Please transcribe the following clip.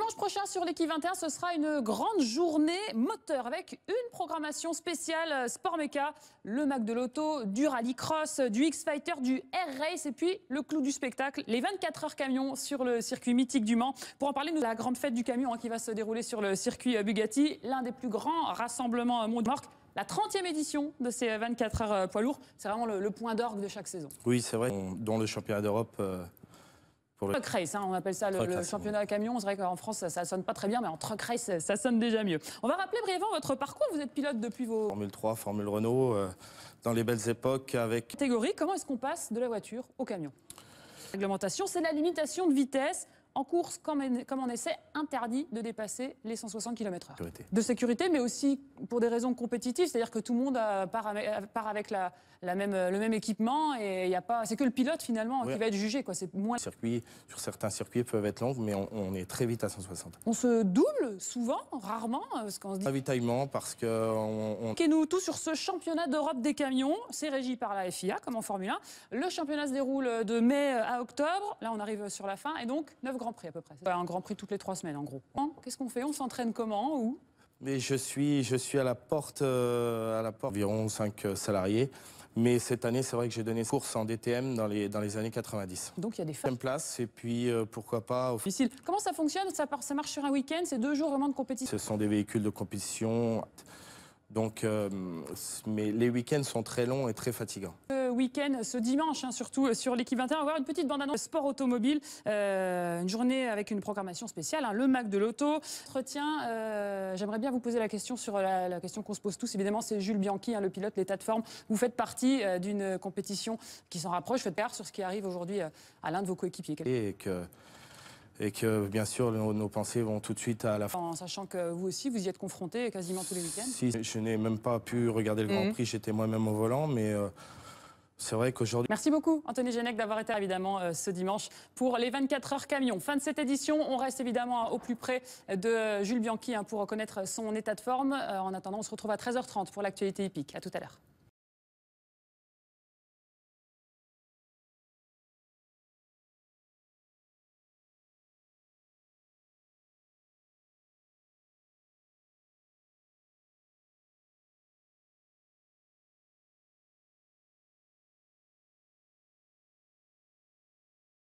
Dimanche prochain sur l'équipe 21, ce sera une grande journée moteur avec une programmation spéciale sport méca, le Mac de l'auto, du rallycross, du X-Fighter, du Air Race et puis le clou du spectacle, les 24 heures camions sur le circuit mythique du Mans. Pour en parler, nous avons la grande fête du camion qui va se dérouler sur le circuit Bugatti, l'un des plus grands rassemblements mondiaux. La 30e édition de ces 24 heures poids lourds, c'est vraiment le point d'orgue de chaque saison. Oui, c'est vrai, dans le championnat d'Europe. Pour le truck race, on appelle ça le championnat à camion. C'est vrai qu'en France, ça sonne pas très bien, mais en truck race, ça sonne déjà mieux. On va rappeler brièvement votre parcours. Vous êtes pilote depuis vos... Formule 3, Formule Renault, dans les belles époques avec... Catégorie, comment est-ce qu'on passe de la voiture au camion? La réglementation, c'est la limitation de vitesse. En course, comme en essai, interdit de dépasser les 160 km/h. De sécurité, mais aussi pour des raisons compétitives, c'est-à-dire que tout le monde part avec le même équipement et y a pas, c'est que le pilote finalement qui va être jugé. C'est moins... Sur certains circuits peuvent être longs, mais on est très vite à 160. On se double souvent, rarement, parce qu'on se dit... Ravitaillement, parce que... Nous tout sur ce championnat d'Europe des camions, c'est régi par la FIA, comme en Formule 1. Le championnat se déroule de mai à octobre, là on arrive sur la fin, et donc 9 Grands Prix à peu près. Un Grand Prix toutes les 3 semaines en gros. Qu'est-ce qu'on fait? On s'entraîne comment? Où? Mais je suis à la porte, environ 5 salariés. Mais cette année, c'est vrai que j'ai donné course en DTM dans les années 90. Donc il y a des femmes. Place et puis pourquoi pas... Difficile. Comment ça fonctionne? Ça marche sur un week-end? C'est 2 jours vraiment de compétition? Ce sont des véhicules de compétition. Donc, mais les week-ends sont très longs et très fatigants. Week-end, ce dimanche, surtout sur l'équipe 21, on va voir une petite bande-annonce sport automobile, une journée avec une programmation spéciale, le Mac de l'auto. Entretien, j'aimerais bien vous poser la question sur la question qu'on se pose tous, évidemment, c'est Jules Bianchi, le pilote, l'état de forme. Vous faites partie d'une compétition qui s'en rapproche, faites part sur ce qui arrive aujourd'hui à l'un de vos coéquipiers. Et que bien sûr, nos pensées vont tout de suite à la fin. En sachant que vous aussi, vous y êtes confronté quasiment tous les week-ends. Si, je n'ai même pas pu regarder le Grand Prix, j'étais moi-même au volant, mais c'est vrai qu'aujourd'hui... Merci beaucoup, Anthony Genec, d'avoir été évidemment ce dimanche pour les 24 heures camions. Fin de cette édition, on reste évidemment au plus près de Jules Bianchi pour connaître son état de forme. En attendant, on se retrouve à 13h30 pour l'actualité hippique. À tout à l'heure.